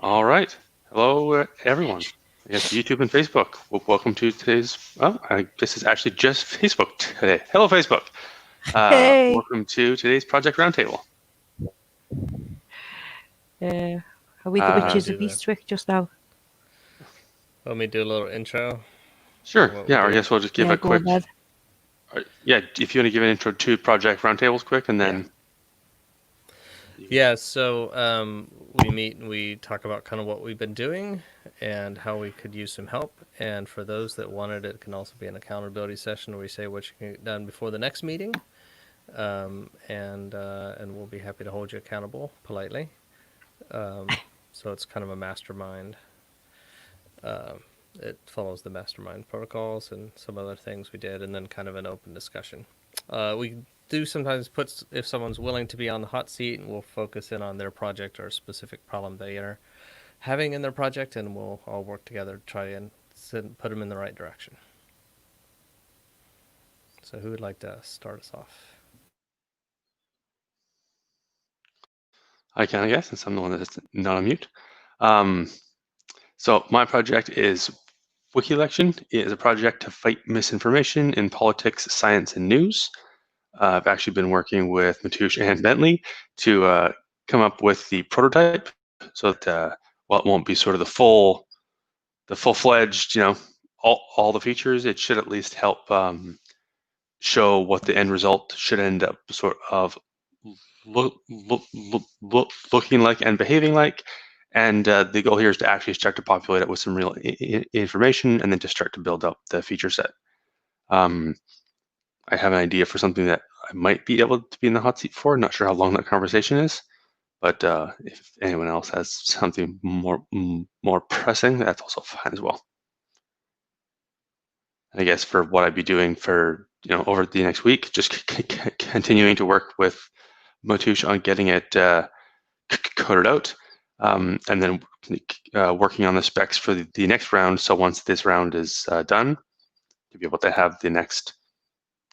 All right. Hello, everyone. I guess YouTube and Facebook. Welcome to today's. Well, I guess it's actually just Facebook today. Hello, Facebook. Hey, Welcome to today's Project Roundtable. are we the Uh, witches of Eastwick just now? Let me do a little intro. sure. What we Yeah. I do. guess we'll just give Yeah, a go on quick. then. Yeah. If you want to give an intro to Project Roundtables, quick, and then. Yeah. So we meet and we talk about kind of what we've been doing and how we could use some help. And for those that wanted, it can also be an accountability session where we say what you can get done before the next meeting. And we'll be happy to hold you accountable politely. So it's kind of a mastermind. It follows the mastermind protocols and some other things we did, and then kind of an open discussion. We do sometimes put, if someone's willing to be on the hot seat, and we'll focus in on their project or a specific problem they are having in their project, and we'll all work together to try and put them in the right direction. So who would like to start us off? I can, I guess, since I'm the one that's not on mute. So my project is WikiElection. It is a project to fight misinformation in politics, science, and news. I've actually been working with Matoush and Bentley to come up with the prototype, so that while it won't be sort of the full-fledged, all the features, it should at least help show what the end result should end up sort of looking like and behaving like. And the goal here is to actually start to populate it with some real information, and then to start to build up the feature set. I have an idea for something that I might be able to be in the hot seat for. Not sure how long that conversation is, but if anyone else has something more pressing, that's also fine as well. And I guess for what I'd be doing for over the next week, just continuing to work with Matoush on getting it coded out, and then working on the specs for the next round. So once this round is done, to be able to have the next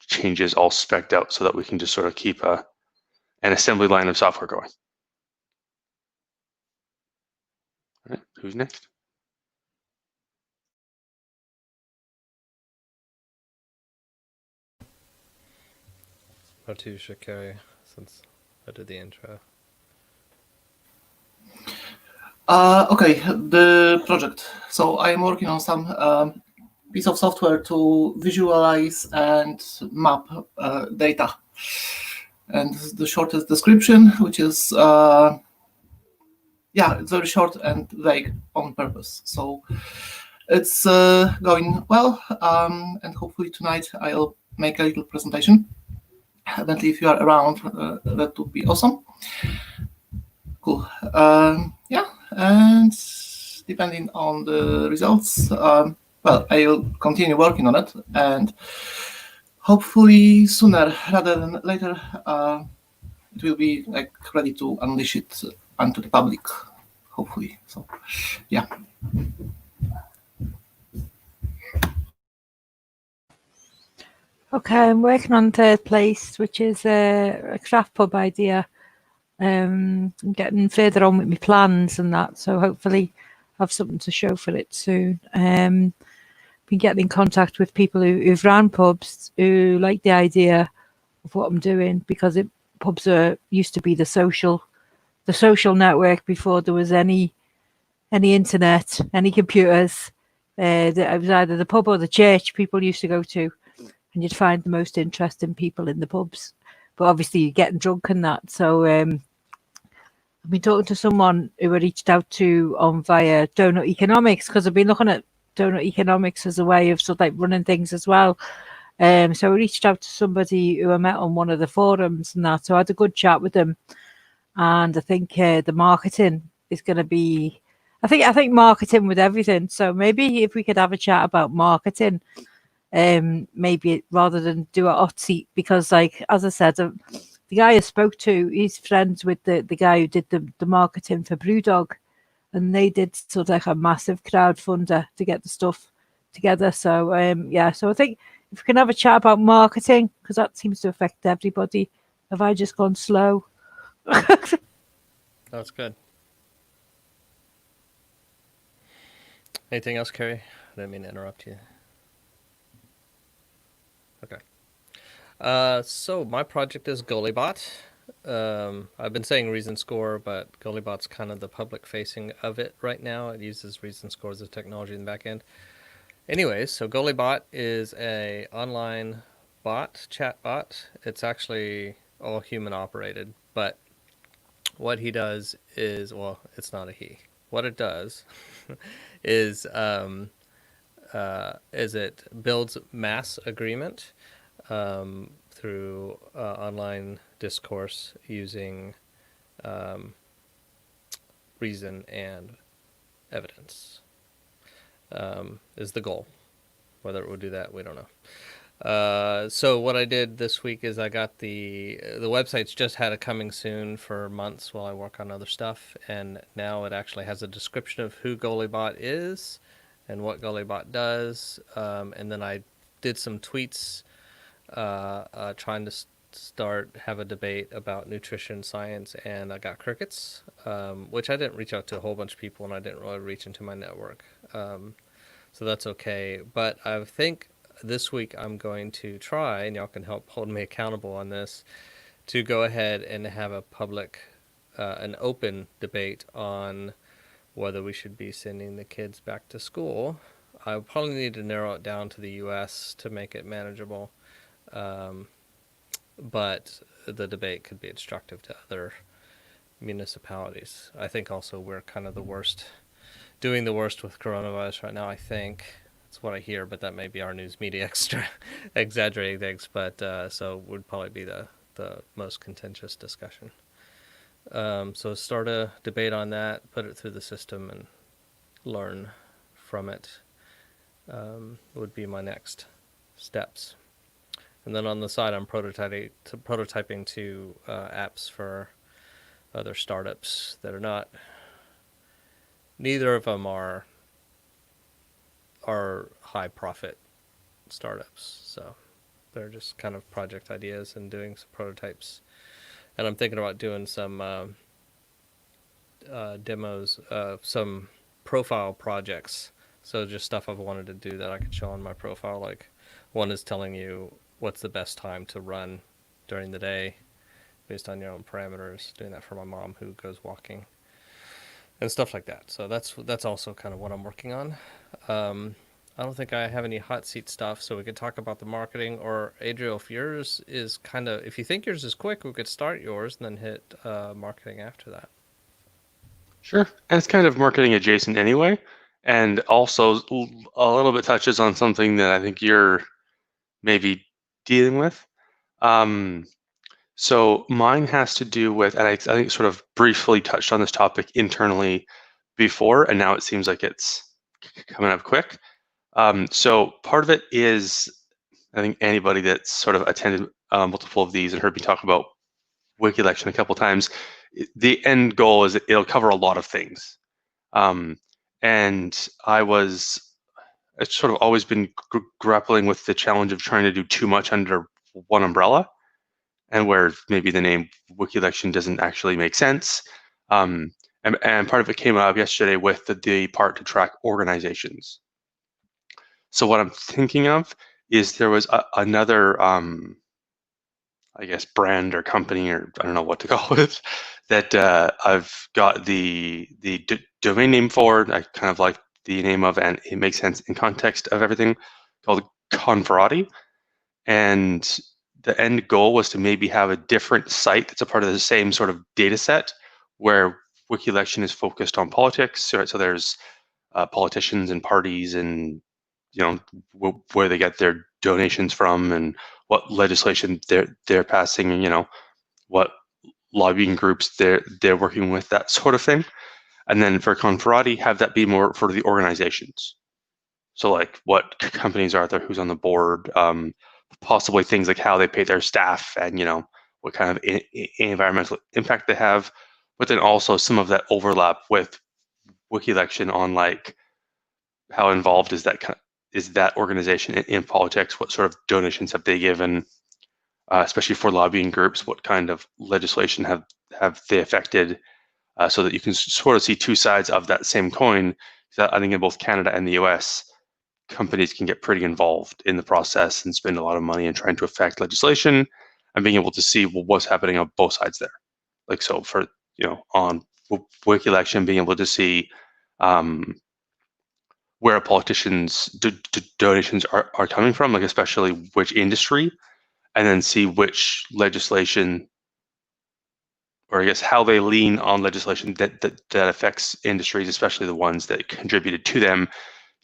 changes all spec'd out, so that we can just sort of keep an assembly line of software going. All right, who's next? Matoush or Carrie, since I did the intro. Okay, the project. So I am working on some piece of software to visualize and map data. And this is the shortest description, which is, it's very short and vague on purpose. So it's going well, and hopefully tonight I'll make a little presentation. Evidently, if you are around, that would be awesome. Cool. And depending on the results, I'll continue working on it, and hopefully sooner rather than later, it will be ready to unleash it onto the public. Hopefully, so yeah. Okay, I'm working on third place, which is a craft pub idea. I'm getting further on with my plans and that, so hopefully have something to show for it soon. Been getting in contact with people who've ran pubs, who like the idea of what I'm doing, because pubs used to be the social network before there was any internet, any computers. It was either the pub or the church people used to go to, and you'd find the most interesting people in the pubs. But obviously you're getting drunk and that. So I've been talking to someone who I reached out to on via Donut Economics, because I've been looking at Donut Economics as a way of sort of like running things as well. So I reached out to somebody who I met on one of the forums and that. So I had a good chat with them. And I think the marketing is going to be, I think marketing with everything. So maybe if we could have a chat about marketing, maybe rather than do a hot seat, because as I said, the guy I spoke to, he's friends with the guy who did the marketing for Brewdog, and they did sort of like a massive crowdfunder to get the stuff together. So so I think if we can have a chat about marketing, because that seems to affect everybody. Have I just gone slow? That's good. Anything else, Carrie? I didn't mean to interrupt you. Okay. So my project is Goaliebot. I've been saying Reason Score, but Goaliebot's kind of the public facing of it right now. It uses Reason Score as a technology in the back end. Anyways, so Goaliebot is a online bot, chat bot. It's actually all human operated, but what he does is, well, it's not a he. What it does is it builds mass agreement through online discourse using reason and evidence is the goal. Whether it will do that, we don't know. So what I did this week is I got the website's just had a coming soon for months while I work on other stuff, and now it actually has a description of who Goaliebot is and what Goaliebot does, and then I did some tweets trying to have a debate about nutrition science, and I got crickets, which I didn't reach out to a whole bunch of people, and I didn't really reach into my network. So that's okay. But I think this week I'm going to try, and y'all can help hold me accountable on this, to go ahead and have a public, an open debate on whether we should be sending the kids back to school. I probably need to narrow it down to the U.S. to make it manageable. But the debate could be instructive to other municipalities. I think also we're kind of the worst, doing the worst with coronavirus right now, I think. That's what I hear, but that may be our news media exaggerating things. But so would probably be the most contentious discussion. So start a debate on that, put it through the system, and learn from it would be my next steps. And then on the side, I'm prototyping two apps for other startups that are not. Neither of them are high profit startups, so they're just kind of project ideas and doing some prototypes. And I'm thinking about doing some demos of some profile projects. So just stuff I've wanted to do that I could show on my profile. Like one is telling you what's the best time to run during the day based on your own parameters. Doing that for my mom who goes walking and stuff like that. So that's also kind of what I'm working on. I don't think I have any hot seat stuff, so we could talk about the marketing. Or Adriel, if yours is kind of, if you think yours is quick, we could start yours and then hit marketing after that. Sure. And it's kind of marketing adjacent anyway, and also a little bit touches on something that I think you're maybe dealing with. So mine has to do with, and I think sort of briefly touched on this topic internally before, and now it seems like it's coming up quick. So part of it is, I think anybody that's sort of attended multiple of these and heard me talk about Wiki Election a couple times, the end goal is it'll cover a lot of things. And I've sort of always been grappling with the challenge of trying to do too much under one umbrella, and where maybe the name Wiki Election doesn't actually make sense. And part of it came up yesterday with the part to track organizations. So what I'm thinking of is there was another, I guess, brand or company, or I don't know what to call it, that I've got the domain name for. I kind of like the name of, and it makes sense in context of everything, called Conferati. And the end goal was to maybe have a different site that's a part of the same sort of data set, where Wiki Election is focused on politics. So there's politicians and parties, and where they get their donations from, and what legislation they're passing, and what lobbying groups they're working with, that sort of thing. And then for Conferati, have that be more for the organizations. So like what companies are there, who's on the board, possibly things like how they pay their staff, and what kind of environmental impact they have, but then also some of that overlap with Wiki Election on like how involved is that organization in politics, what sort of donations have they given, especially for lobbying groups, what kind of legislation have they affected, so that you can sort of see two sides of that same coin, So I think in both Canada and the US, companies can get pretty involved in the process and spend a lot of money in trying to affect legislation and being able to see what's happening on both sides there. Like, so for, on Wiki election, being able to see where a politician's donations are coming from, like especially which industry, and then see which legislation, or I guess how they lean on legislation that affects industries, especially the ones that contributed to them,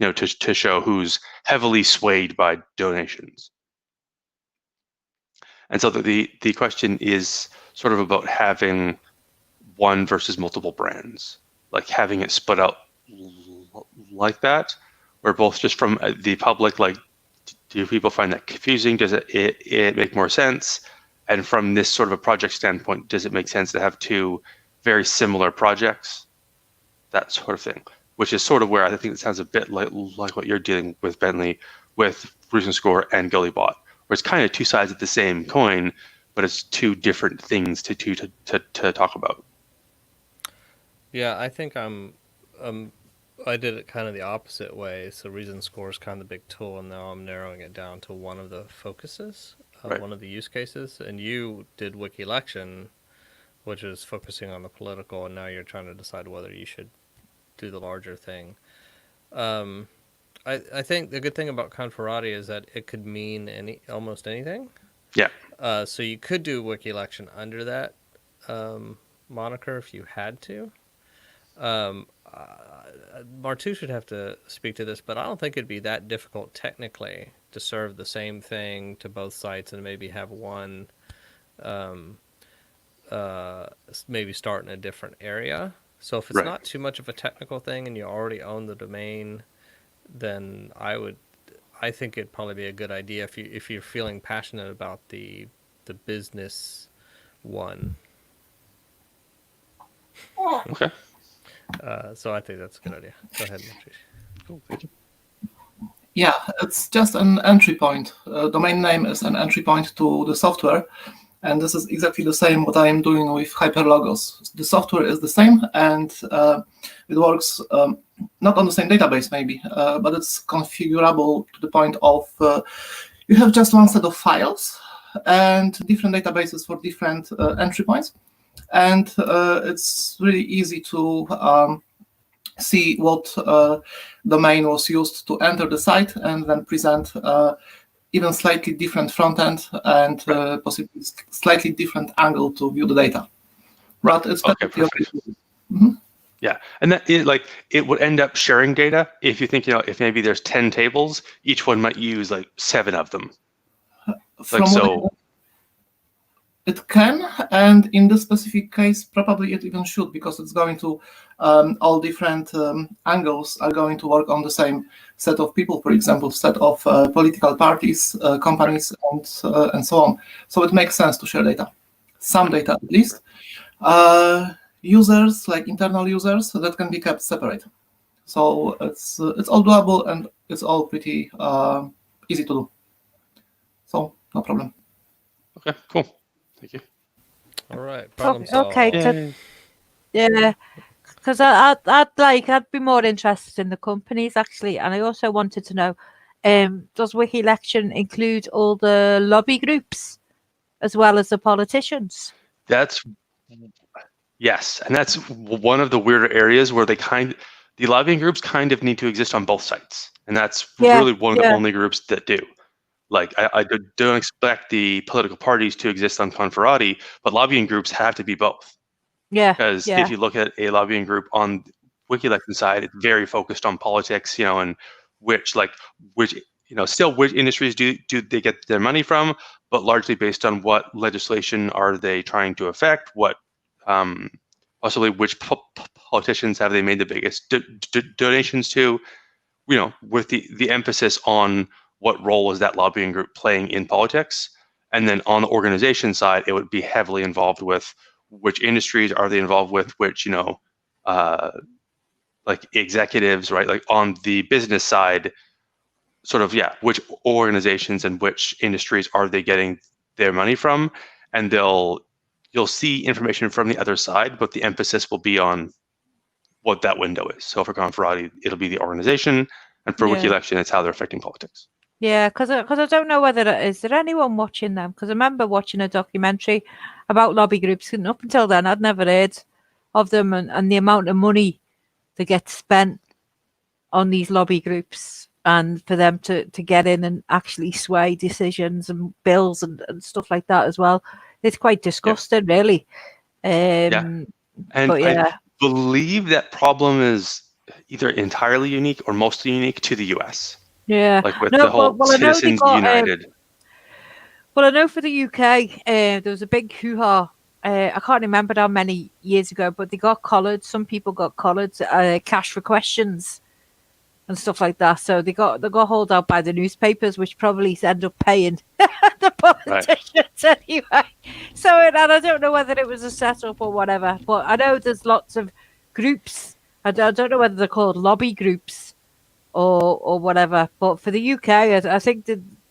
to show who's heavily swayed by donations. And so the question is sort of about having one versus multiple brands, like having it split out like that, where both just from the public, like, do people find that confusing? Does it make more sense? And from this sort of a project standpoint, does it make sense to have two very similar projects? That sort of thing, which is sort of where I think it sounds a bit like what you're dealing with, Bentley, with Bruce Score and Gullybot, where it's kind of two sides of the same coin, but it's two different things to talk about. Yeah, I think I did it kind of the opposite way. So Reason Score is kind of the big tool, and now I'm narrowing it down to one of the focuses, Right. one of the use cases. And you did Wiki Election, which is focusing on the political, and now you're trying to decide whether you should do the larger thing. I think the good thing about Conferati is that it could mean almost anything. Yeah. So you could do Wiki Election under that moniker if you had to. Martu should have to speak to this, but I don't think it'd be that difficult technically to serve the same thing to both sites and maybe have one maybe start in a different area. So if it's Right. not too much of a technical thing and you already own the domain, then I think it'd probably be a good idea if you're feeling passionate about the business one. Okay. So I think that's a good idea. Go ahead, Martu. Cool. Thank you. Yeah, it's just an entry point. Domain name is an entry point to the software. And this is exactly the same what I am doing with Hyperlogos. The software is the same, and it works not on the same database maybe, but it's configurable to the point of you have just one set of files and different databases for different entry points. And it's really easy to see what domain was used to enter the site and then present even slightly different front end and possibly slightly different angle to view the data. But it's okay, perfect. Mm-hmm. Yeah, and that it would end up sharing data. If you think, if maybe there's 10 tables, each one might use like 7 of them. It can, and in this specific case, probably it even should, because it's going to all different angles are going to work on the same set of people, for example, set of political parties, companies, and so on. So it makes sense to share data, some data at least. Users, like internal users, that can be kept separate. So it's all doable and it's all pretty easy to do. So no problem. Okay, cool. Thank you. All right, problem solved. Okay, yeah, because I'd be more interested in the companies actually, and I also wanted to know, does Wiki Election include all the lobby groups as well as the politicians? Yes, and that's one of the weirder areas where the lobbying groups kind of need to exist on both sites, and that's really one of the only groups that do. Like, I don't expect the political parties to exist on Conferati, but lobbying groups have to be both. Yeah. Because if you look at a lobbying group on Wiki Election side, it's very focused on politics, and which industries do they get their money from, but largely based on what legislation are they trying to affect, what possibly which politicians have they made the biggest donations to, with the emphasis on what role is that lobbying group playing in politics. And then on the organization side, it would be heavily involved with which industries are they involved with, which, like executives, right? Like on the business side, sort of, which organizations and which industries are they getting their money from? And you'll see information from the other side, but the emphasis will be on what that window is. So for Conferati, it'll be the organization, and for Yeah. WikiElection, it's how they're affecting politics. Yeah, because I don't know whether is there anyone watching them, because I remember watching a documentary about lobby groups, and up until then I'd never heard of them, and the amount of money that gets spent on these lobby groups, and for them to get in and actually sway decisions and bills and stuff like that as well. It's quite disgusting, really. And but yeah. I believe that problem is either entirely unique or mostly unique to the US. Yeah, like with the whole Citizens United. Well, I know for the UK, there was a big hoo-ha. I can't remember how many years ago, but they got collared. Some people got collared, cash for questions and stuff like that. So they got hauled out by the newspapers, which probably end up paying the politicians anyway. So, and I don't know whether it was a setup or whatever, but I know there's lots of groups. I don't know whether they're called lobby groups or whatever. But for the UK, I think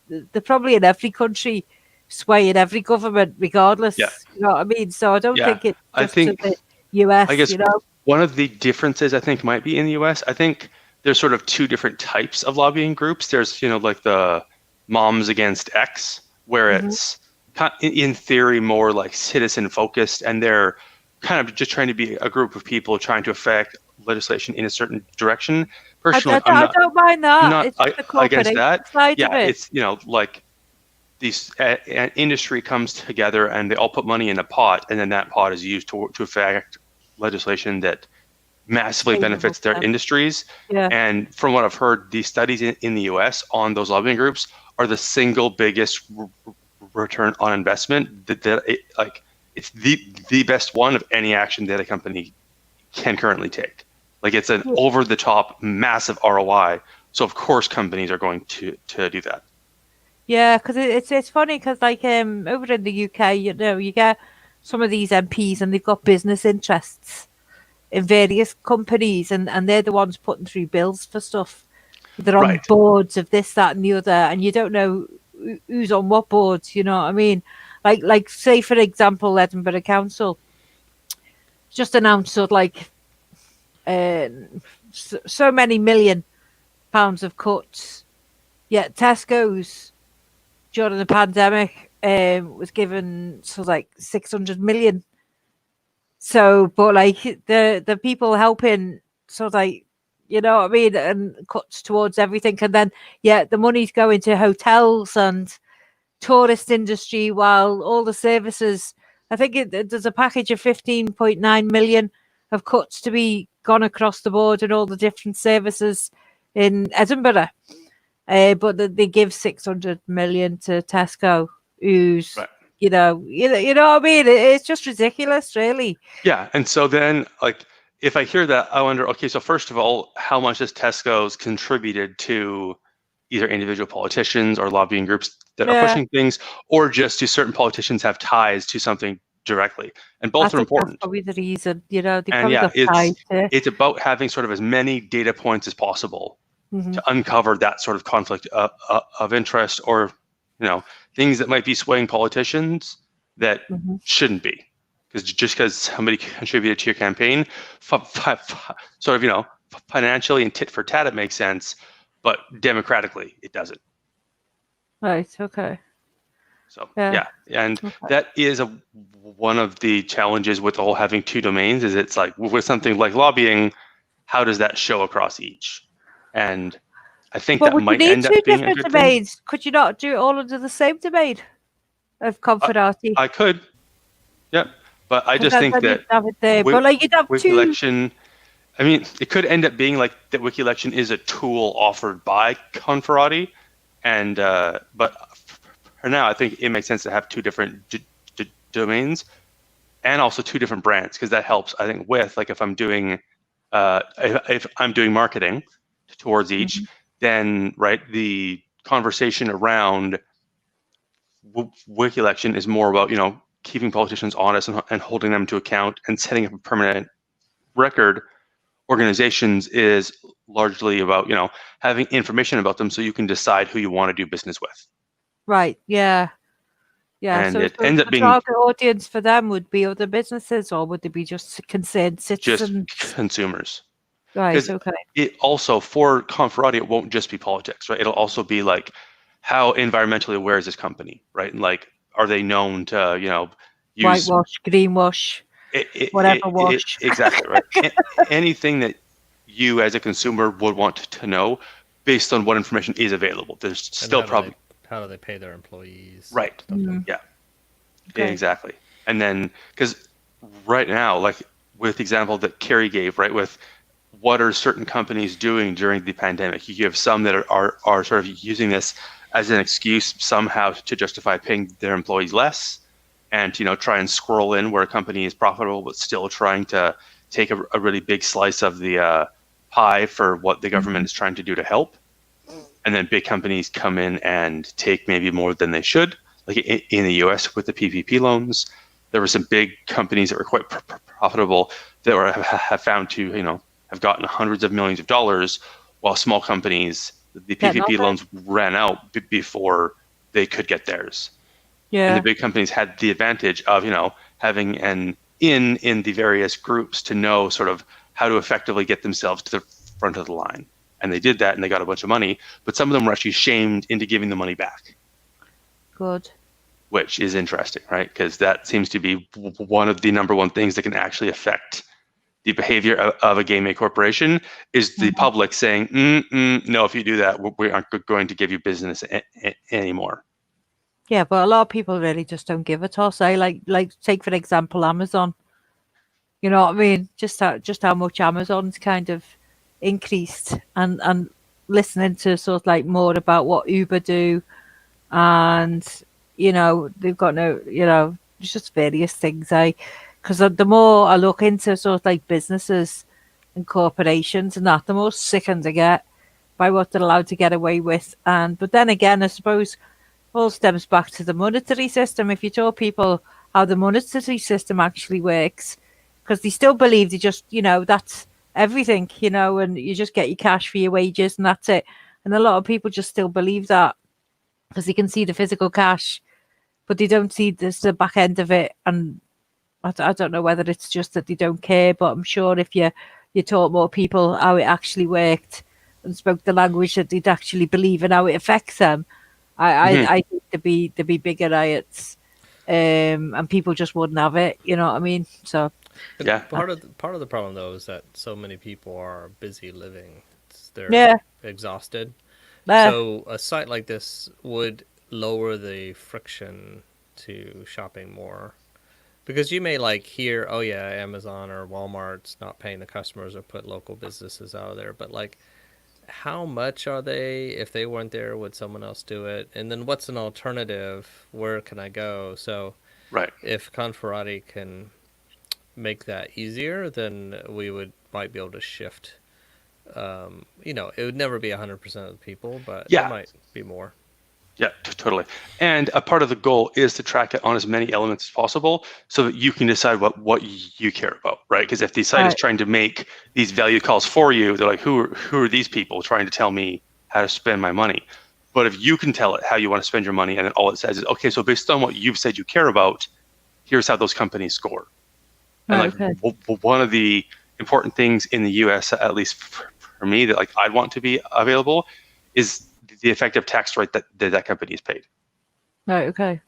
they're probably in every country, swaying every government, regardless. Yeah. You know what I mean? So I don't think it's just to the US. I guess you know, one of the differences I think might be in the US. I think there's sort of two different types of lobbying groups. There's like the Moms Against X, where it's in theory more like citizen focused, and they're kind of just trying to be a group of people trying to affect legislation in a certain direction. Personally, I don't mind that. I'm not it's the against that. Side of it. It's like these an industry comes together and they all put money in a pot, and then that pot is used to affect legislation that massively benefits their industries. Yeah. And from what I've heard, these studies in the US on those lobbying groups are the single biggest return on investment. It's the best one of any action that a company can currently take. Like it's an over the top massive ROI. So of course companies are going to do that. Yeah, because it's funny because like over in the UK, you get some of these MPs and they've got business interests in various companies, and they're the ones putting through bills for stuff. They're on boards of this, that, and the other, and you don't know who's on what boards. You know what I mean? Like say for example, Edinburgh Council just announced sort of like so many £1 million of cuts. Yet Tesco's during the pandemic was given sort of like 600 million. So, but like the people helping sort of like, you know what I mean, and cuts towards everything, and then the money's going to hotels and tourist industry, while all the services, I think there's a package of 15.9 million of cuts to be gone across the board and all the different services in Edinburgh. But they give 600 million to Tesco, who's you know what I mean. It's just ridiculous, really. Yeah, and so then like if I hear that, I wonder. Okay, so first of all, how much has Tesco's contributed to either individual politicians or lobbying groups that are pushing things, or just do certain politicians have ties to something directly? And both are important. That's probably the reason, they probably and got ties to. It's about having sort of as many data points as possible to uncover that sort of conflict of interest, or things that might be swaying politicians that shouldn't be, because somebody contributed to your campaign, sort of financially and tit for tat it makes sense, but democratically it doesn't. Right. Okay. So and that is one of the challenges with the whole having two domains. Is it's like with something like lobbying, how does that show across each? And I think that might end up being a good domains. Thing. Could you not do it all under the same domain of Conferati? I could. Yep. But I just think that but like you'd have WikiElection, I mean, it could end up being like that WikiElection is a tool offered by Conferati, and but for now, I think it makes sense to have two different domains and also two different brands, because that helps. I think with like if I'm doing marketing towards each, then the conversation around WikiElection is more about keeping politicians honest and holding them to account and setting up a permanent record. Organizations is largely about having information about them so you can decide who you want to do business with. Right. Yeah. And so it ends up being target audience for them would be other businesses, or would they be just concerned citizens? Just consumers. Right. 'Cause Okay. it also, for Conferati, it won't just be politics, right? It'll also be like, how environmentally aware is this company, right? And like, are they known to, use Whitewash, greenwash, whatever wash. exactly, right? Anything that you as a consumer would want to know based on what information is available. There's And still probably how do they pay their employees? right. Stuff like Yeah, Okay. exactly. And then, because right now, like with the example that Carrie gave, right, with what are certain companies doing during the pandemic? You have some that are sort of using this as an excuse somehow to justify paying their employees less, and try and squirrel in where a company is profitable but still trying to take a really big slice of the pie for what the government is trying to do to help. And then big companies come in and take maybe more than they should. Like in the US with the PPP loans, there were some big companies that were quite profitable that have found to have gotten hundreds of millions of dollars, while small companies, the PPP loans ran out before they could get theirs. And the Yeah. big companies had the advantage of having an in the various groups to know sort of how to effectively get themselves to the front of the line. And they did that, and they got a bunch of money, but some of them were actually shamed into giving the money back. Good. Which is interesting, right? Because that seems to be one of the number one things that can actually affect the behavior of a game A corporation is the public saying, no, if you do that, we aren't going to give you business anymore. Yeah, but a lot of people really just don't give a toss. Like take for example Amazon. You know what I mean? Just how much Amazon's kind of increased, and listening to sort of like more about what Uber do, and they've got it's just various things. Because the more I look into sort of like businesses and corporations and that, the more sickened I get by what they're allowed to get away with. But then again, I suppose all stems back to the monetary system. If you tell people how the monetary system actually works, because they still believe they just, that's everything, and you just get your cash for your wages and that's it. And a lot of people just still believe that because they can see the physical cash, but they don't see the back end of it. And I don't know whether it's just that they don't care, but I'm sure if you taught more people how it actually worked and spoke the language that they'd actually believe in how it affects them, I think there'd be bigger riots, and people just wouldn't have it. You know what I mean? So yeah, part of the problem though is that so many people are busy living. They're exhausted. So a site like this would lower the friction to shopping more. Because you may hear, oh yeah, Amazon or Walmart's not paying the customers or put local businesses out of there. But how much are they? If they weren't there, would someone else do it? And then what's an alternative? Where can I go? So right. If Conferati can make that easier, then we might be able to shift. It would never be 100% of the people, but it might be more. Yeah, totally. And a part of the goal is to track it on as many elements as possible so that you can decide what you care about, right? Because if the site is trying to make these value calls for you, they're like, who are these people trying to tell me how to spend my money? But if you can tell it how you want to spend your money, and then all it says is, okay, so based on what you've said you care about, here's how those companies score. And one of the important things in the US, at least for me, that I'd want to be available is the effective tax rate that company is paid. Right, okay.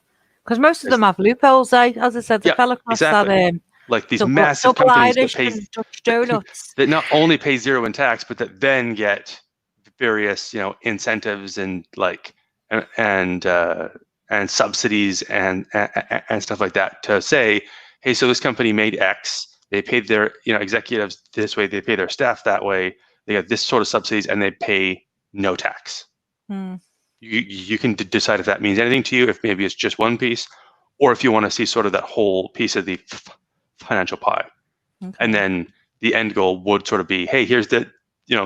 Because most of them have loopholes. As I said, the fell across that like these massive companies that pay Dutch donuts that not only pay zero in tax, but that then get various incentives and and subsidies and stuff like that to say, hey, so this company made X. They paid their executives this way. They pay their staff that way. They get this sort of subsidies, and they pay no tax. You can decide if that means anything to you, if maybe it's just one piece, or if you want to see sort of that whole piece of the financial pie. Okay. And then the end goal would sort of be, hey, here's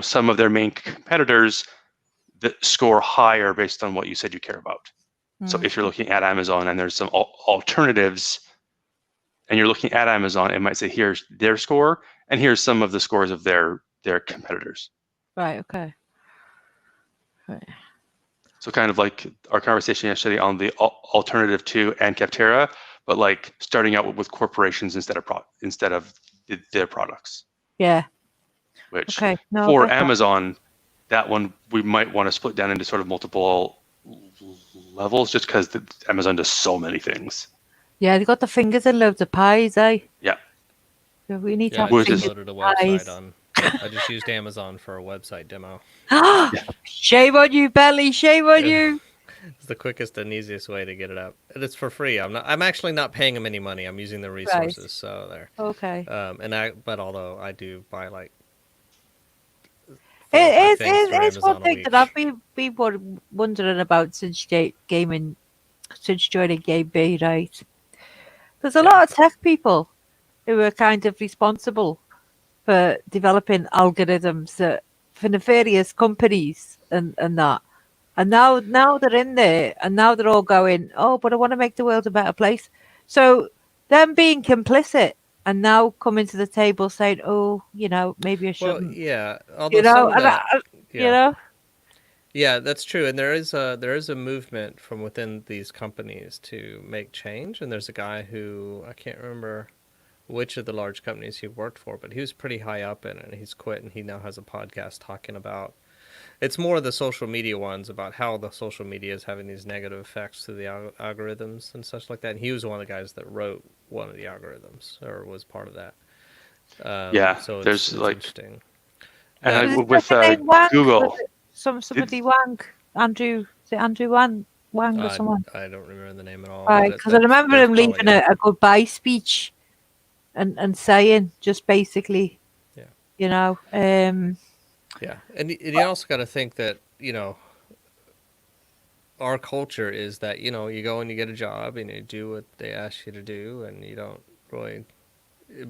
some of their main competitors that score higher based on what you said you care about. So if you're looking at Amazon and there's some alternatives, and you're looking at Amazon, it might say, here's their score, and here's some of the scores of their competitors. Right, okay. Right. So kind of like our conversation yesterday on the alternative to and Capterra, but starting out with corporations instead of their products. Yeah. which Okay. No, I for get that. Amazon, that one we might want to split down into sort of multiple levels, just because Amazon does so many things. Yeah, they got the fingers in loads of pies, eh? Yeah. So we need to Yeah, I have Which just is- fingers loaded a in website pies. on. I just used Amazon for a website demo. Shame on you, Belly. Shame on Yeah. you. It's the quickest and easiest way to get it up, and it's for free. I'm actually not paying them any money. I'm using the resources, so there. Okay. But although I do buy like 4 or 5 things through It's one Amazon a thing week. that I've been wondering about since joining Game B, right? There's a lot of tech people who are kind of responsible for developing algorithms that for nefarious companies and that. And now they're in there and now they're all going, oh, but I want to make the world a better place. So them being complicit and now coming to the table saying, oh, maybe I Well, shouldn't. yeah. Although some of that, yeah. Yeah, that's true, and there is a movement from within these companies to make change. And there's a guy who I can't remember which of the large companies he worked for, but he was pretty high up in it, and he's quit, and he now has a podcast talking about. It's more the social media ones about how the social media is having these negative effects to the algorithms and such like that. And he was one of the guys that wrote one of the algorithms or was part of that. So there's it's like, interesting. and Was with it named Wang? Google, Was it somebody Wang? Andrew? Is it Andrew Wang or someone? I don't remember the name at all. Right, because I remember him leaving a goodbye speech and saying just basically, yeah, and you also got to think that our culture is that you go and you get a job and you do what they ask you to do, and you don't really.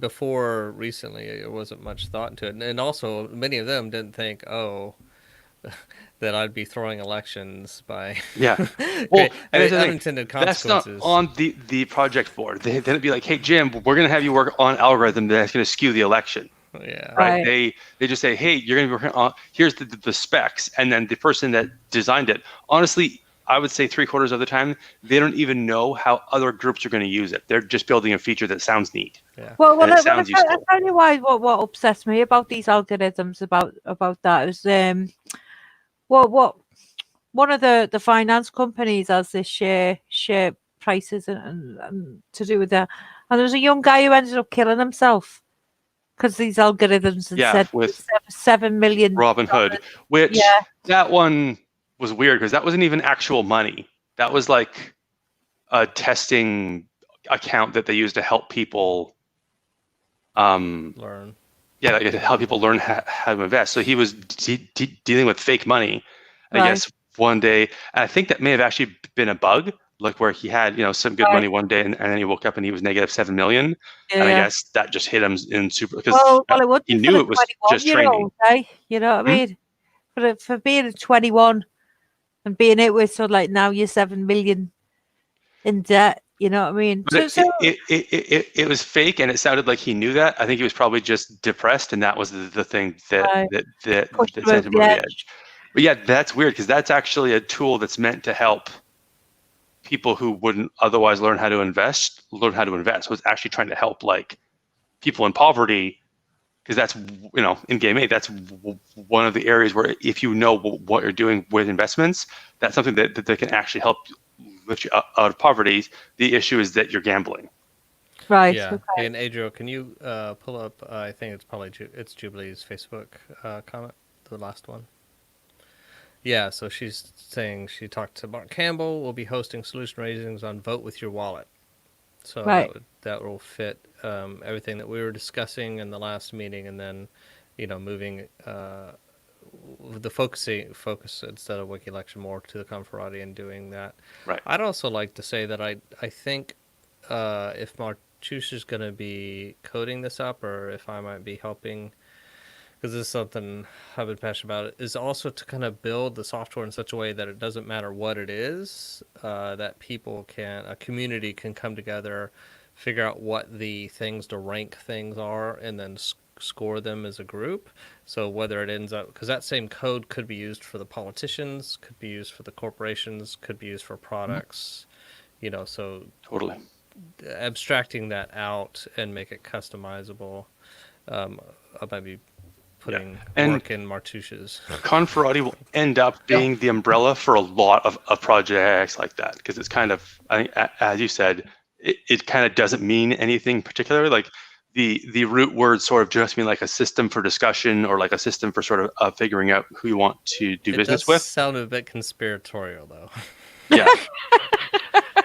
Before recently, there wasn't much thought into it, and also many of them didn't think, that I'd be throwing elections by well, unintended consequences. That's not on the project board. They didn't be like, hey Jim, we're going to have you work on algorithm that's going to skew the election. Yeah. Right. They just say, hey, you're going to be working on, here's the specs, and then the person that designed it, honestly, I would say 3/4 of the time they don't even know how other groups are going to use it. They're just building a feature that sounds neat. Yeah. Well, it sounds useful. I'll tell you why. What upsets me about these algorithms about that is what one of the finance companies has this share prices and to do with that, and there was a young guy who ended up killing himself because these algorithms had said with 7 million Robinhood, which that one was weird because that wasn't even actual money. That was like a testing account that they used to help people learn. Yeah, like to help people learn how to invest. So he was dealing with fake money. I guess one day, and I think that may have actually been a bug, like where he had some good money one day, and then he woke up and he was negative 7 million. And I guess that just hit him in super because it would he knew it was just training. You know what I mean? For being 21 and being it with now you're 7 million in debt. You know what I mean? But it was fake, and it sounded like he knew that. I think he was probably just depressed, and that was the thing that sent him over the edge. But yeah, that's weird because that's actually a tool that's meant to help people who wouldn't otherwise learn how to invest. So it's actually trying to help like people in poverty, because that's in Game 8, that's one of the areas where if you know what you're doing with investments, that's something that they can actually help lift you out of poverty. The issue is that you're gambling. Right. Yeah. Okay. And Adriel, can you pull up? I think it's probably Jubilee's Facebook comment, the last one. Yeah. So she's saying she talked to Mark Campbell. We'll be hosting solution raisings on Vote with Your Wallet. So that will fit everything that we were discussing in the last meeting, and then moving the focus instead of Wiki Election more to the Conferati and doing that. Right. I'd also like to say that I think if Marchus is going to be coding this up, or if I might be helping, because this is something I've been passionate about, is also to kind of build the software in such a way that it doesn't matter what it is, that a community can come together, figure out what the things to rank things are, and then score them as a group. So whether it ends up, because that same code could be used for the politicians, could be used for the corporations, could be used for products, so totally abstracting that out and make it customizable. I might be putting And work in Martush's. Conferati will end up being the umbrella for a lot of projects like that, because it's kind of, I think, as you said, it kind of doesn't mean anything particular. Like the root words sort of just mean like a system for discussion, or like a system for sort of figuring out who you want to do business does with. Sound a bit conspiratorial, though. Yeah.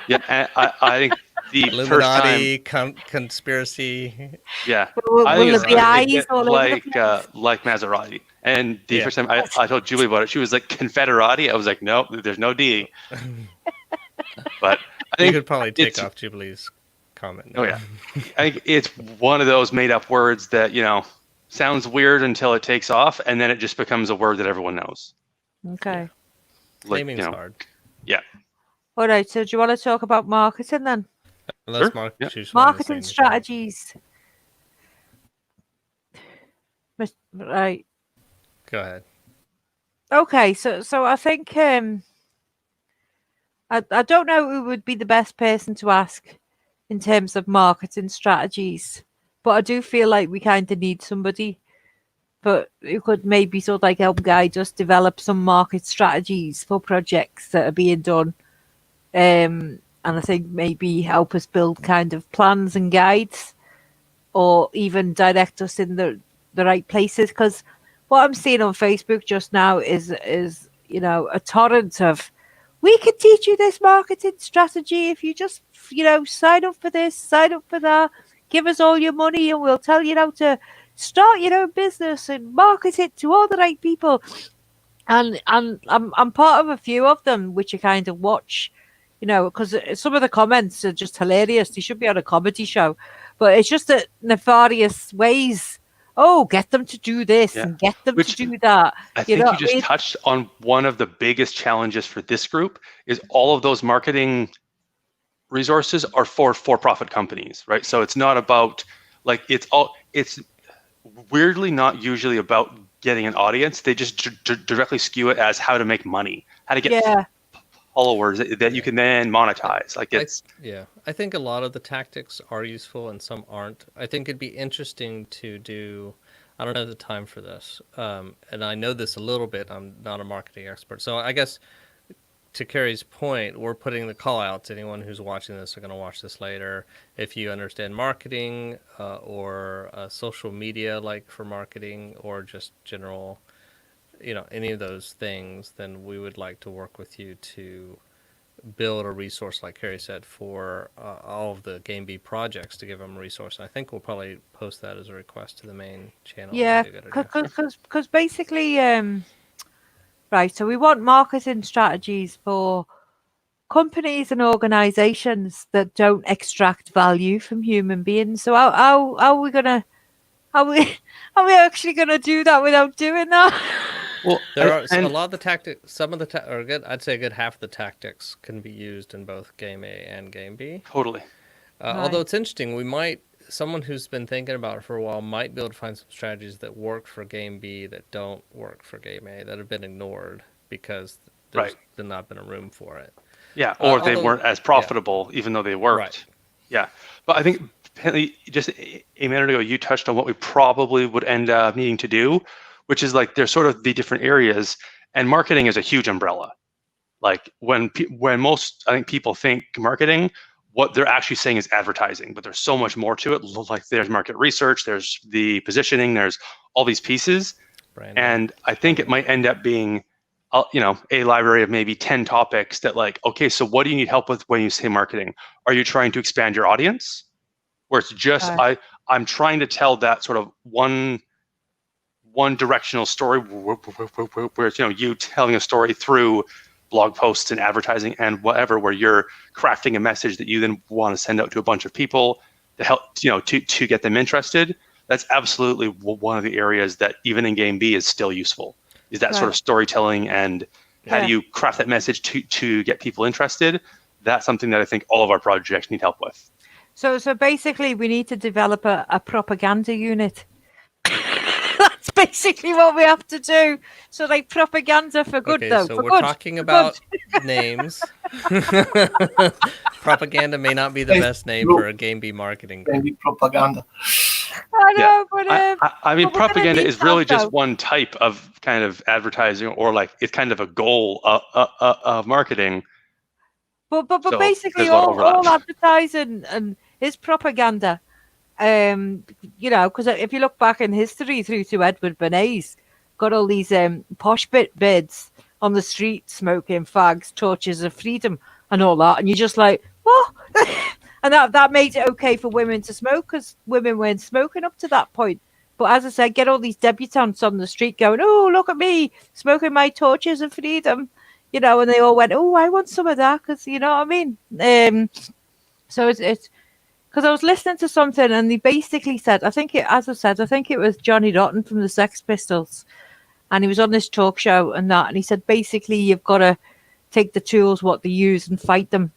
Yeah, and I think the Illuminati, first time, conspiracy. yeah, Will I think there it's be a eyes bit all over the place? like Maserati. And the Yeah. first time I told Julie about it, she was like, Confederati. I was like, no, there's no D. But I You think could probably take it's- off Jubilee's comment. Oh yeah, I think it's one of those made up words that, you know, sounds weird until it takes off, and then it just becomes a word that everyone knows. Okay. Like, Naming's you know, hard. yeah. All right. So do you want to talk about marketing then? Unless Sure, Mark yeah. Schuss wanted to say Marketing anything. strategies. Right. Go ahead. Okay. So I think I don't know who would be the best person to ask in terms of marketing strategies, but I do feel like we kind of need somebody, but who could maybe sort of like help guide us develop some market strategies for projects that are being done. And I think maybe help us build kind of plans and guides, or even direct us in the right places. Because what I'm seeing on Facebook just now is you know, a torrent of, we can teach you this marketing strategy if you just, you know, sign up for this, sign up for that, give us all your money, and we'll tell you how to start your own business and market it to all the right people. And I'm part of a few of them, which I kind of watch, you know, because some of the comments are just hilarious. They should be on a comedy show, but it's just that nefarious ways. Oh, get them to do this and get them to do that. I think you just touched on one of the biggest challenges for this group. Is all of those marketing resources are for for-profit companies, right? So it's not about, like, it's weirdly not usually about getting an audience. They just directly skew it as how to make money, how to get followers that you can then monetize. Like, it's I think a lot of the tactics are useful and some aren't. I think it'd be interesting to do, I don't have the time for this, and I know this a little bit. I'm not a marketing expert, so I guess to Carrie's point, we're putting the call out to anyone who's watching this or going to watch this later. If you understand marketing or social media, like for marketing, or just general, you know, any of those things, then we would like to work with you to build a resource, like Carrie said, for all of the Game B projects, to give them a resource. And I think we'll probably post that as a request to the main channel. Yeah, because basically, right, so we want marketing strategies for companies and organizations that don't extract value from human beings. So how are we actually gonna do that without doing that? Well, there are a lot of the tactics. Some of the are good. I'd say a good half of the tactics can be used in both Game A and Game B. Totally. Although it's interesting, someone who's been thinking about it for a while might be able to find some strategies that work for Game B that don't work for Game A, that have been ignored because there's not been a room for it. Yeah, or they weren't as profitable, even though they worked. Right. Yeah, but I think just a minute ago you touched on what we probably would end up needing to do, which is like there's sort of the different areas, and marketing is a huge umbrella. Like when most, I think, people think marketing, what they're actually saying is advertising, but there's so much more to it. Like there's market research, there's the positioning, there's all these pieces. Branding. And I think it might end up being, a library of maybe 10 topics that, like, okay, so what do you need help with when you say marketing? Are you trying to expand your audience? Where it's just, I'm trying to tell that sort of one directional story where it's, you telling a story through blog posts and advertising and whatever, where you're crafting a message that you then want to send out to a bunch of people to help, to get them interested. That's absolutely one of the areas that even in Game B is still useful, is that sort of storytelling and how do you craft that message to get people interested. That's something that I think all of our projects need help with. So basically we need to develop a propaganda unit. That's basically what we have to do. So like propaganda for good, though. So for we're good, talking about names. Propaganda may not be the best name for a Game B marketing group. Game B propaganda. I Yeah. know, but I mean, but we're gonna propaganda need is really that, just though. one type of kind of advertising, or like it's kind of a goal of marketing. But So basically, there's a lot of overlap. all advertising and is propaganda. Because if you look back in history through to Edward Bernays, got all these posh bits on the street smoking fags, torches of freedom, and all that, and you're just like, what? And that made it okay for women to smoke because women weren't smoking up to that point. But as I said, get all these debutantes on the street going, oh, look at me smoking my torches of freedom, and they all went, oh, I want some of that because you know what I mean. So it's because I was listening to something and they basically said, I think it was Johnny Rotten from the Sex Pistols, and he was on this talk show and that, and he said basically you've got to take the tools what they use and fight them,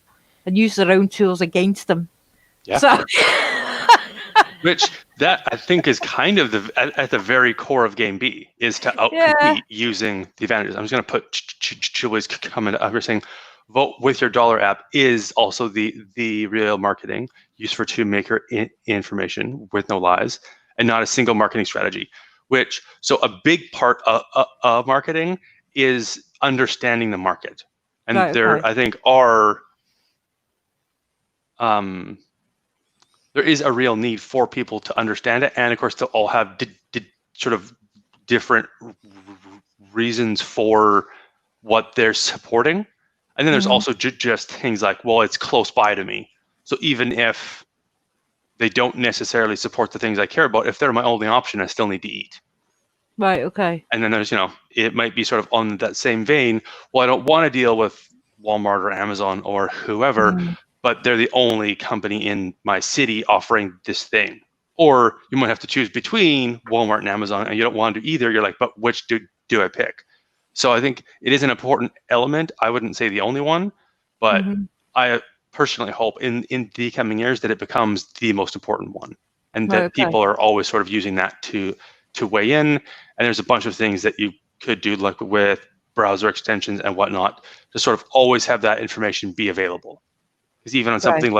and use their own tools against them. Yeah. So, Which that I think is kind of at the very core of Game B, is to outcompete using the advantages. I'm just going to put Julie's comment up here saying, vote with your dollar app is also the real marketing used for to make your information with no lies and not a single marketing strategy. So a big part of marketing is understanding the market, and right, there okay. I think are there is a real need for people to understand it, and of course to all have sort of different reasons for what they're supporting. And then there's also just things like, well, it's close by to me. So even if they don't necessarily support the things I care about, if they're my only option, I still need to eat. Right, okay. And then there's, it might be sort of on that same vein, well, I don't want to deal with Walmart or Amazon or whoever, but they're the only company in my city offering this thing. Or you might have to choose between Walmart and Amazon, and you don't want to do either. You're like, but which do I pick? So I think it is an important element. I wouldn't say the only one, but I personally hope in the coming years that it becomes the most important one, and Right, that okay. people are always sort of using that to weigh in. And there's a bunch of things that you could do, like with browser extensions and whatnot, to sort of always have that information be available. Because even on something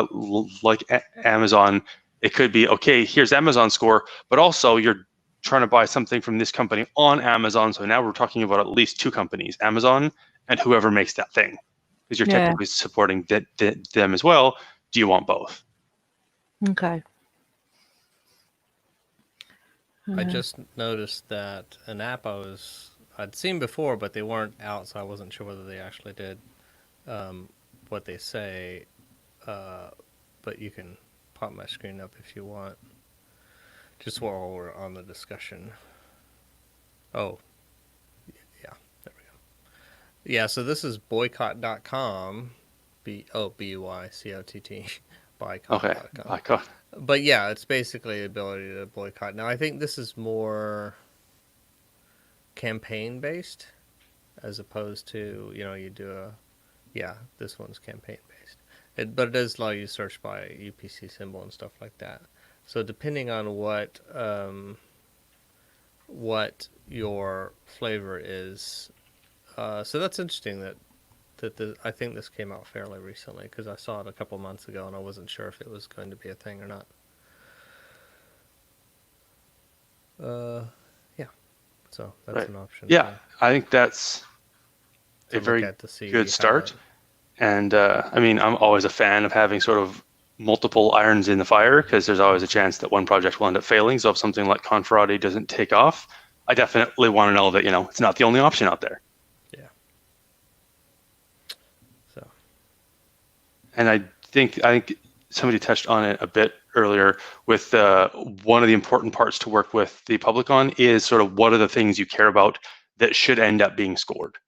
like Amazon, it could be, okay, here's Amazon score, but also you're trying to buy something from this company on Amazon. So now we're talking about at least two companies, Amazon and whoever makes that thing, because you're technically supporting them as well. Do you want both? Okay. I just noticed that an app I'd seen before, but they weren't out, so I wasn't sure whether they actually did what they say. But you can pop my screen up if you want, just while we're on the discussion. Oh, yeah, there we go. Yeah, so this is boycott.com, B-U-Y-C-O-T-T, boycott.com. Okay, boycott. But yeah, it's basically the ability to boycott. Now, I think this is more campaign-based as opposed to, you do this one's campaign-based. But it does allow you to search by UPC symbol and stuff like that. So depending on what your flavor is, so that's interesting that I think this came out fairly recently, because I saw it a couple months ago and I wasn't sure if it was going to be a thing or not. So that's an option. Yeah, I think that's a very good start. And I mean, I'm always a fan of having sort of multiple irons in the fire, because there's always a chance that one project will end up failing. So if something like Conferati doesn't take off, I definitely want to know that, it's not the only option out there. Yeah. So. And I think somebody touched on it a bit earlier with one of the important parts to work with the public on is sort of what are the things you care about that should end up being scored.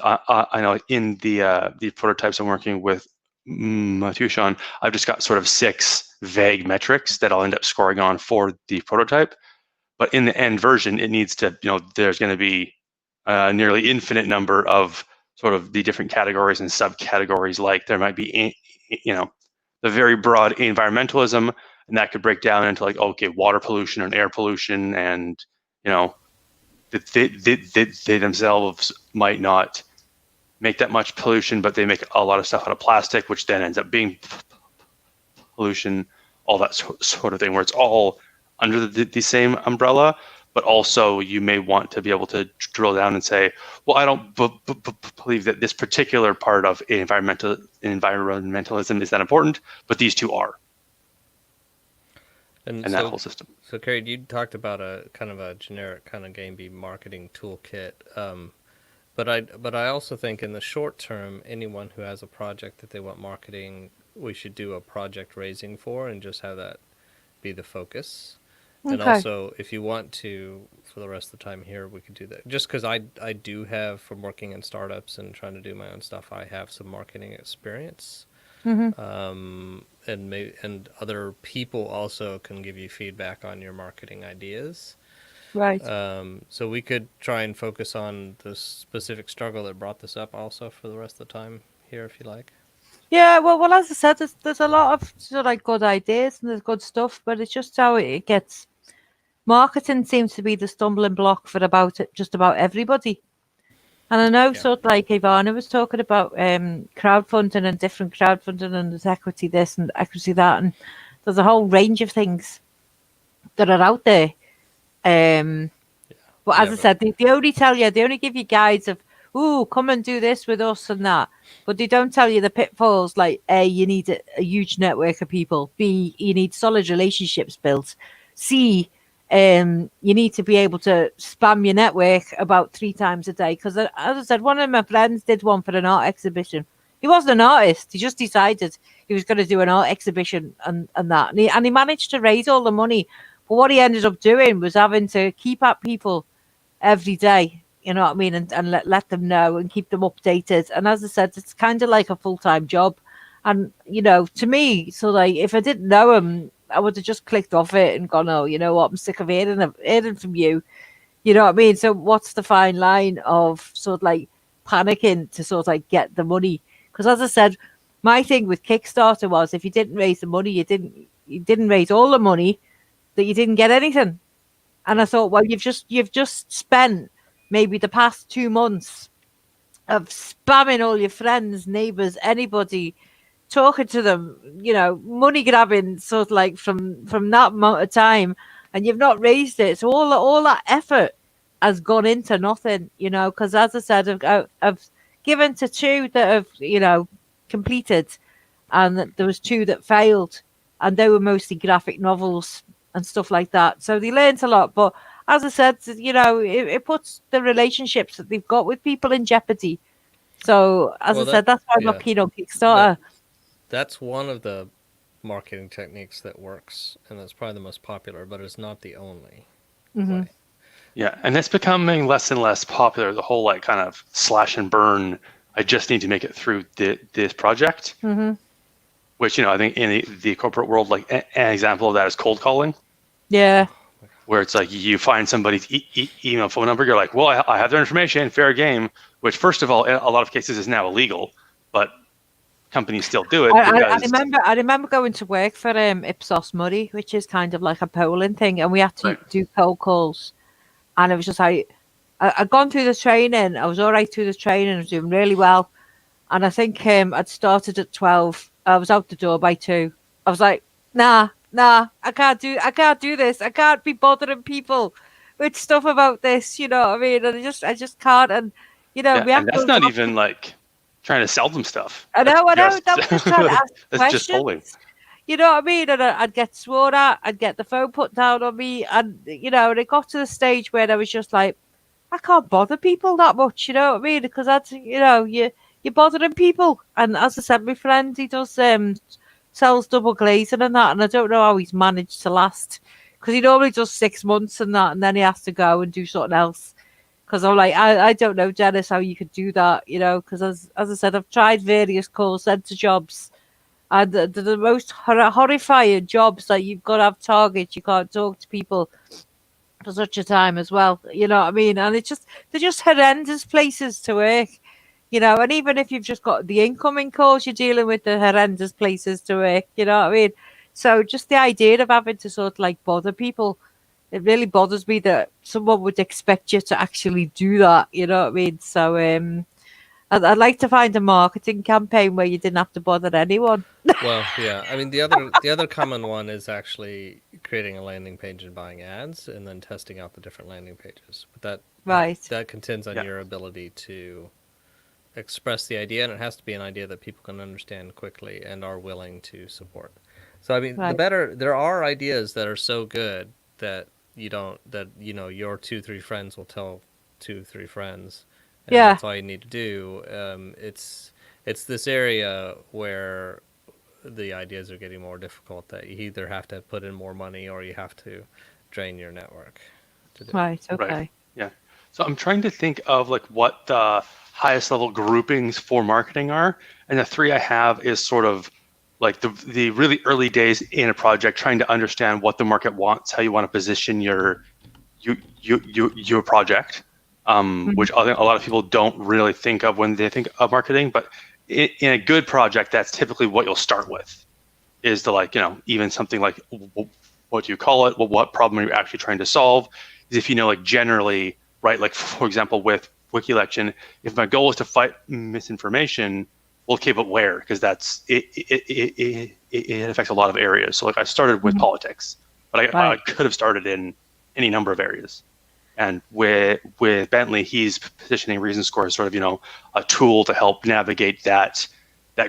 I know in the prototypes I'm working with Mateusz on, I've just got sort of 6 vague metrics that I'll end up scoring on for the prototype. But in the end version, it needs to, there's going to be a nearly infinite number of sort of the different categories and subcategories. Like there might be, the very broad environmentalism, and that could break down into like, okay, water pollution and air pollution, and they themselves might not make that much pollution, but they make a lot of stuff out of plastic, which then ends up being pollution, all that sort of thing, where it's all under the same umbrella, but also you may want to be able to drill down and say, well, I don't believe that this particular part of environmentalism is that important, but these two are. And so, that whole system. So, Carrie, you talked about a kind of a generic kind of game bee marketing toolkit. But I also think in the short term, anyone who has a project that they want marketing, we should do a project raising for and just have that be the focus. Okay. And also, if you want to, for the rest of the time here, we could do that. Just because I do have, from working in startups and trying to do my own stuff, I have some marketing experience. Mm-hmm. And other people also can give you feedback on your marketing ideas. Right. So we could try and focus on the specific struggle that brought this up also for the rest of the time here, if you like. Yeah, well, as I said, there's a lot of sort of like good ideas and there's good stuff, but it's just how it gets. Marketing seems to be the stumbling block for just about everybody. And I know sort of like Ivana was talking about crowdfunding and different crowdfunding, and there's equity this and equity that, and there's a whole range of things that are out there. But as I said, they only give you guides of, come and do this with us and that. But they don't tell you the pitfalls, like A, you need a huge network of people. B, you need solid relationships built. C, you need to be able to spam your network about 3 times a day. Because as I said, one of my friends did one for an art exhibition. He wasn't an artist. He just decided he was going to do an art exhibition and that. And he managed to raise all the money. But what he ended up doing was having to keep at people every day, you know what I mean, and let them know and keep them updated. And as I said, it's kind of like a full-time job. And, you know, to me, so like if I didn't know him, I would have just clicked off it and gone, oh, you know what, I'm sick of hearing from you. You know what I mean? So what's the fine line of sort of like panicking to sort of like get the money? Because as I said, my thing with Kickstarter was if you didn't raise the money, you didn't raise all the money, that you didn't get anything. And I thought, well, you've just spent maybe the past 2 months of spamming all your friends, neighbors, anybody, talking to them, you know, money grabbing sort of like from that amount of time, and you've not raised it. So all that effort has gone into nothing, you know, because as I said, I've given to 2 that have, you know, completed, and there was 2 that failed, and they were mostly graphic novels and stuff like that. So they learned a lot. But as I said, you know, it puts the relationships that they've got with people in jeopardy. So as I said, that's why I'm not keen on Kickstarter. That's one of the marketing techniques that works, and that's probably the most popular, but it's not the only way. Yeah, and it's becoming less and less popular, the whole like kind of slash and burn, I just need to make it through this project. Mm-hmm. Which, you know, I think in the corporate world, like an example of that is cold calling. Yeah. Where it's like you find somebody's email, phone number, you're like, well, I have their information, fair game, which first of all, in a lot of cases is now illegal, but companies still do it. I remember going to work for Ipsos Murray, which is kind of like a polling thing, and we had to do cold calls. And it was just like, I'd gone through the training, I was all right through the training, I was doing really well. And I think I'd started at 12. I was out the door by 2. I was like, nah, I can't do this. I can't be bothering people with stuff about this, you know what I mean? And I just can't. And, you know, we have and that's not even like trying to sell them stuff. I know. That was just trying to ask that's questions. just polling. You know what I mean? And I'd get sworn at, I'd get the phone put down on me. And, you know, and it got to the stage where I was just like, I can't bother people that much, you know what I mean? Because that's, you know, you're bothering people. And as I said, my friend, he does sells double glazing and that, and I don't know how he's managed to last, because he normally does 6 months and that, and then he has to go and do something else. Because I'm like, I don't know, Dennis, how you could do that, you know, because as I said, I've tried various call centre jobs, and the most horrifying jobs, like you've got to have targets, you can't talk to people for such a time as well, you know what I mean? And they're just horrendous places to work. You know, and even if you've just got the incoming calls, you're dealing with the horrendous places to work, you know what I mean? So just the idea of having to sort of like bother people, it really bothers me that someone would expect you to actually do that, you know what I mean? So I'd like to find a marketing campaign where you didn't have to bother anyone. Well, yeah. I mean, the other common one is actually creating a landing page and buying ads, and then testing out the different landing pages. But Right. that contends on Yeah. your ability to express the idea, and it has to be an idea that people can understand quickly and are willing to support. So, I mean, Right. there are ideas that are so good that your 2-3 friends will tell 2-3 friends, and Yeah. that's all you need to do. It's this area where the ideas are getting more difficult, that you either have to put in more money or you have to drain your network to do it. Right. Okay. Right. Yeah. So I'm trying to think of like what the highest level groupings for marketing are, and the three I have is sort of like the really early days in a project, trying to understand what the market wants, how you want to position your project, which I think a lot of people don't really think of when they think of marketing. But in a good project, that's typically what you'll start with, is the like, even something like, what do you call it? Well, what problem are you actually trying to solve? Is if you know, like generally, right? Like for example, with wiki election, if my goal is to fight misinformation, well, okay, but where? Because that's it affects a lot of areas. So like I started with politics, but I could have started in any number of areas. And with Bentley, he's positioning Reason Score as sort of a tool to help navigate that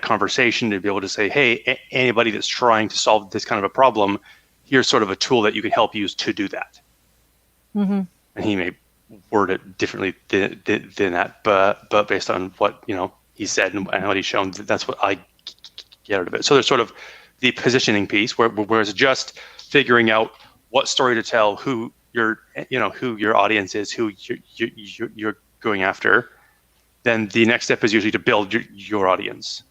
conversation, to be able to say, hey, anybody that's trying to solve this kind of a problem, here's sort of a tool that you can help use to do that. Mm-hmm. And he may word it differently than that, but based on what he said and what he's shown, that's what I get out of it. So there's sort of the positioning piece, whereas just figuring out what story to tell, who your audience is, who you're going after. Then the next step is usually to build your audience.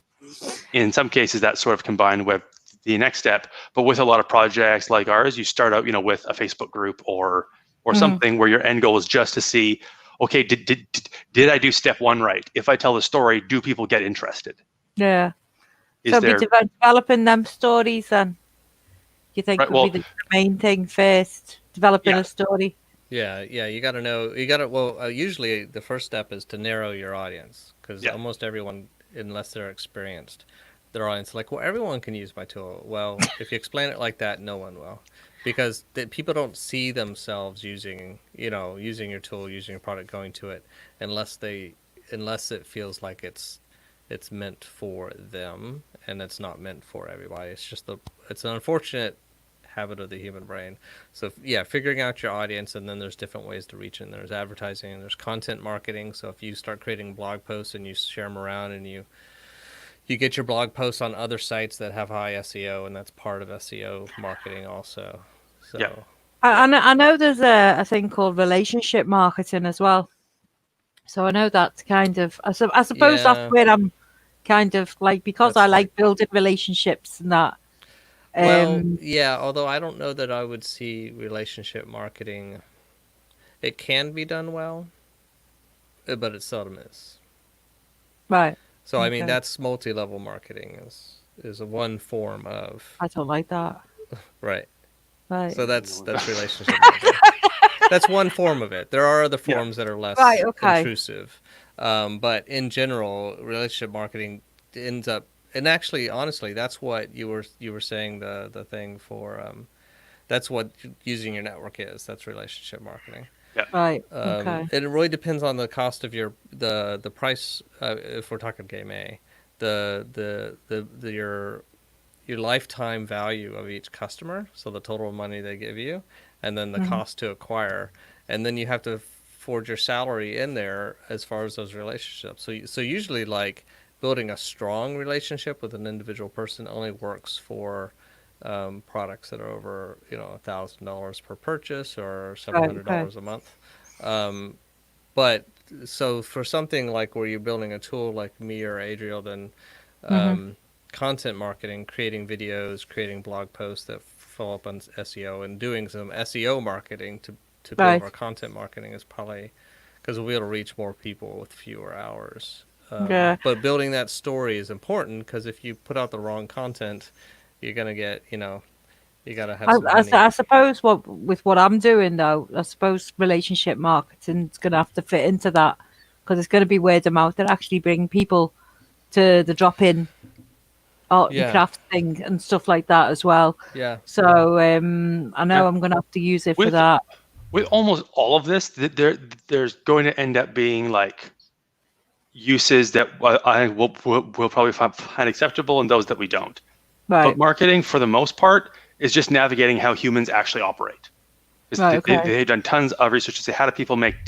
In some cases, that's sort of combined with the next step. But with a lot of projects like ours, you start out, with a Facebook group or something where your end goal is just to see, okay, did I do step one right? If I tell the story, do people get interested? Yeah. Is So there, be developing them stories then. You think Right, would well, be the main thing first, developing Yeah. a story. Yeah, you got to know. Usually the first step is to narrow your audience, because Yeah. almost everyone, unless they're experienced, their audience like, well, everyone can use my tool. Well, if you explain it like that, no one will, because people don't see themselves using your tool, using your product, going to it, unless it feels like it's meant for them, and it's not meant for everybody. It's an unfortunate habit of the human brain. So yeah, figuring out your audience, and then there's different ways to reach it. There's advertising, and there's content marketing. So if you start creating blog posts and you share them around, and you get your blog posts on other sites that have high SEO, and that's part of SEO marketing also. So Yeah. I know there's a thing called relationship marketing as well. So I know that's kind of, I suppose Yeah. that's where I'm kind of like, because That's I like building relationships and that. Well, yeah, although I don't know that I would see relationship marketing. It can be done well, but it seldom is. Right. So I mean, Okay. that's multi-level marketing is a one form of I don't like that. right. Right. So that's relationship marketing. That's one form of it. There are other forms that are less Right, okay. intrusive. But in general, relationship marketing ends up, and actually, honestly, that's what you were saying, the thing for that's what using your network is. That's relationship marketing. Right. Okay. It really depends on the cost of the price. If we're talking game A, your lifetime value of each customer, so the total money they give you, and then the cost to acquire, and then you have to forge your salary in there as far as those relationships. So usually, like, building a strong relationship with an individual person only works for products that are over $1,000 per purchase or $700 a month. But so for something like where you're building a tool like me or Adriel, then content marketing, creating videos, creating blog posts that follow up on SEO, and doing some SEO marketing to build our content marketing is probably, because we'll be able to reach more people with fewer hours. But building that story is important, because if you put out the wrong content, you're going to get, you got to have some money. I suppose with what I'm doing though, I suppose relationship marketing is going to have to fit into that because it's going to be word of mouth. They're actually bringing people to the drop-in art and craft thing and stuff like that as well. Yeah. So I know I'm going to have to use it for that. With almost all of this, there's going to end up being like uses that I will probably find acceptable and those that we don't. Right. But marketing, for the most part, is just navigating how humans actually operate. Right, okay. They've done tons of research to say how do people make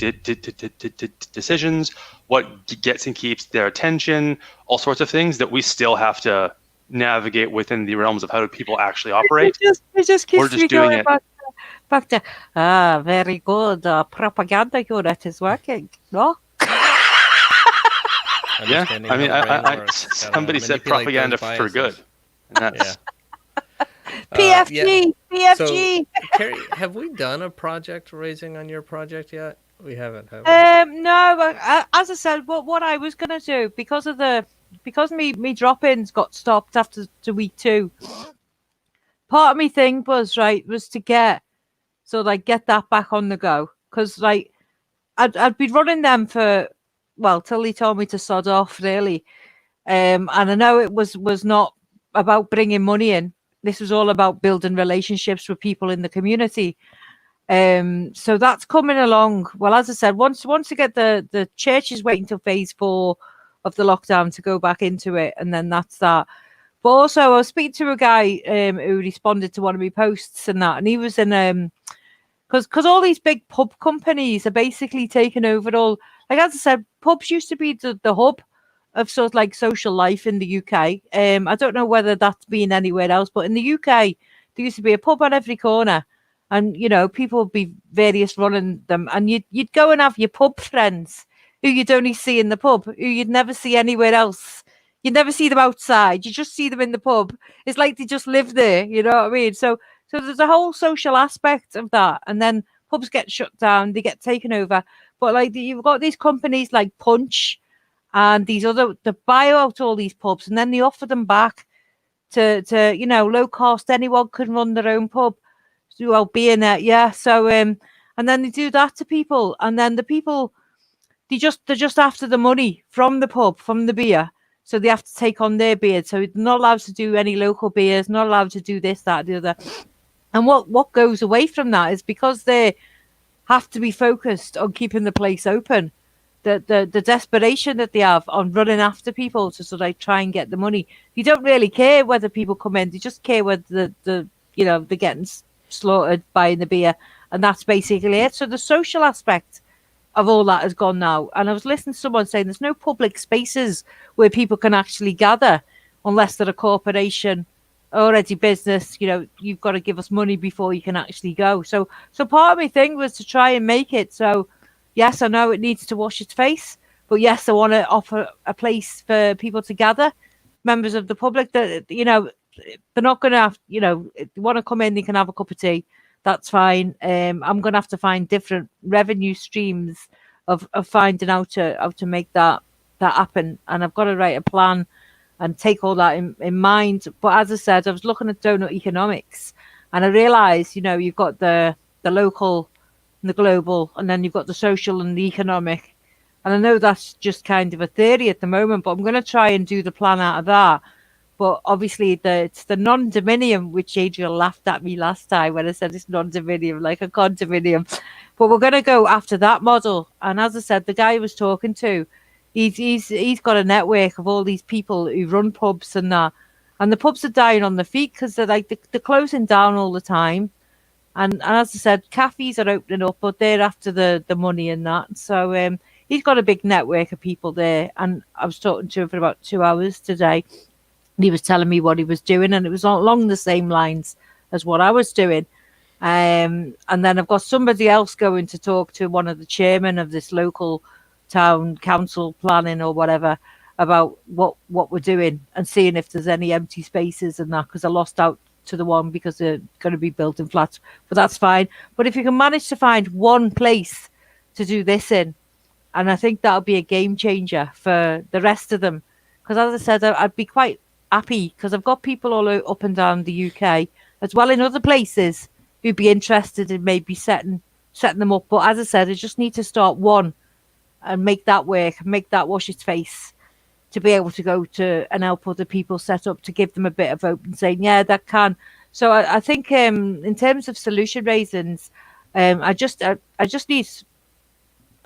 decisions, what gets and keeps their attention, all sorts of things that we still have to navigate within the realms of how do people actually operate. It just keeps We're just me doing going it. back to very good propaganda unit is working. No. Yeah, I mean, somebody said propaganda for good. And that's PFG, PFG. So, Carrie, have we done a project raising on your project yet? We haven't, have we? No. As I said, what I was gonna do because me drop-ins got stopped after week 2. Part of me thing was to get that back on the go, because like I'd been running them for till he told me to sod off, really. And I know it was not about bringing money in. This was all about building relationships with people in the community. So that's coming along. Well, as I said, once you get the church is waiting till phase 4 of the lockdown to go back into it, and then that's that. But also, I was speaking to a guy who responded to one of my posts and that, and he was in because all these big pub companies are basically taking over all. Like as I said, pubs used to be the hub of sort of like social life in the UK. I don't know whether that's been anywhere else, but in the UK, there used to be a pub on every corner, and people would be various running them, and you'd go and have your pub friends who you'd only see in the pub, who you'd never see anywhere else. You'd never see them outside. You just see them in the pub. It's like they just live there. You know what I mean? So there's a whole social aspect of that, and then pubs get shut down, they get taken over. But like you've got these companies like Punch and these other, they buy out all these pubs, and then they offer them back to low cost. Anyone can run their own pub. Well, being that, yeah. So and then they do that to people, and then the people they're just after the money from the pub, from the beer. So they have to take on their beer. So they're not allowed to do any local beers, not allowed to do this, that, the other. And what goes away from that is because they have to be focused on keeping the place open, the desperation that they have on running after people to sort of try and get the money. You don't really care whether people come in; they just care whether they're getting slaughtered buying the beer, and that's basically it. So the social aspect of all that has gone now. And I was listening to someone saying there's no public spaces where people can actually gather unless they're a corporation, already business. You've got to give us money before you can actually go. So part of my thing was to try and make it so, yes, I know it needs to wash its face, but yes, I want to offer a place for people to gather, members of the public that, they're not going to have, if they want to come in, they can have a cup of tea. That's fine. I'm going to have to find different revenue streams of finding how to make that happen. And I've got to write a plan and take all that in mind. But as I said, I was looking at donut economics, and I realised, you've got the local and the global, and then you've got the social and the economic. And I know that's just kind of a theory at the moment, but I'm going to try and do the plan out of that. But obviously, it's the non-dominium, which Adriel laughed at me last time when I said it's non-dominium, like a condominium. But we're going to go after that model. And as I said, the guy I was talking to, he's got a network of all these people who run pubs and that. And the pubs are dying on their feet because they're closing down all the time. And as I said, cafes are opening up, but they're after the money and that. So he's got a big network of people there. And I was talking to him for about 2 hours today. He was telling me what he was doing, and it was along the same lines as what I was doing. And then I've got somebody else going to talk to one of the chairmen of this local town council planning or whatever about what we're doing and seeing if there's any empty spaces and that, because I lost out to the one because they're going to be built in flats, but that's fine. But if you can manage to find one place to do this in, and I think that'll be a game changer for the rest of them, because as I said, I'd be quite happy because I've got people all up and down the UK as well in other places who'd be interested in maybe setting them up. But as I said, I just need to start one and make that work, make that wash its face, to be able to go to and help other people set up, to give them a bit of hope and saying, yeah, that can. So I think in terms of solution raisins, I just need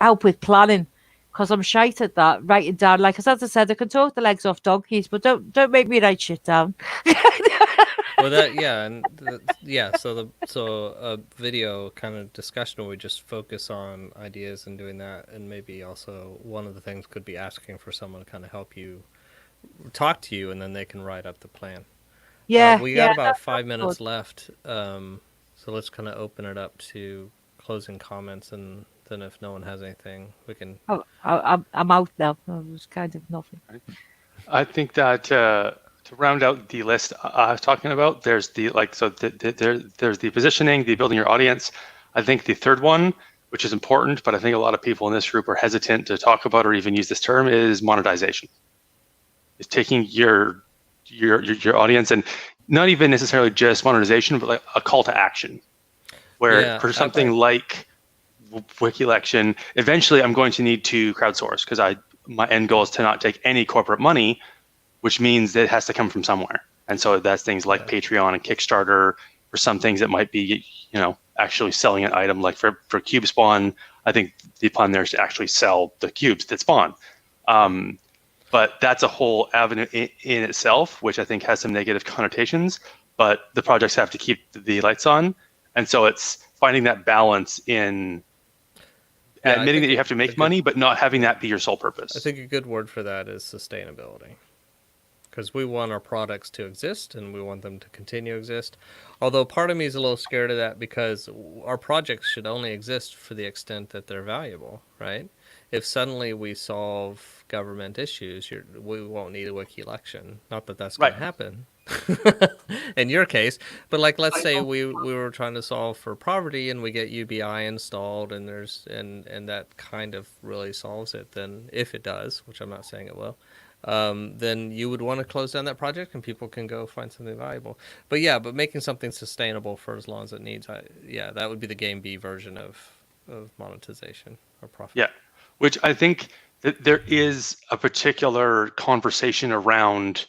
help with planning, because I'm shite at that, writing down. Like as I said, I can talk the legs off donkeys, but don't make me write shit down. Well, that yeah, and so a video kind of discussion where we just focus on ideas and doing that, and maybe also one of the things could be asking for someone to kind of help you talk to you, and then they can write up the plan. Yeah, we got about 5 minutes left, so let's kind of open it up to closing comments, and then if no one has anything, we can. Oh, I'm out now. It was kind of nothing. I think that to round out the list I was talking about, there's the there's the positioning, the building your audience. I think the third one, which is important, but I think a lot of people in this group are hesitant to talk about or even use this term, is monetization. Is taking your audience, and not even necessarily just monetization, but like a call to action, where for something like Wiki Election, eventually I'm going to need to crowdsource, because my end goal is to not take any corporate money, which means that it has to come from somewhere. And so that's things like Patreon and Kickstarter, or some things that might be, actually selling an item. Like for Cube Spawn, I think the plan there is to actually sell the cubes that spawn. But that's a whole avenue in itself, which I think has some negative connotations, but the projects have to keep the lights on. And so it's finding that balance in admitting that you have to make money, but not having that be your sole purpose. I think a good word for that is sustainability. Because we want our products to exist, and we want them to continue to exist. Although part of me is a little scared of that, because our projects should only exist for the extent that they're valuable, right? If suddenly we solve government issues, we won't need a Wiki Election. Not that that's going to happen in your case, but like let's say we were trying to solve for poverty, and we get UBI installed, and and that kind of really solves it. Then if it does, which I'm not saying it will, then you would want to close down that project, and people can go find something valuable. But making something sustainable for as long as it needs, that would be the Game B version of monetization or profit. Yeah, which I think that there is a particular conversation around,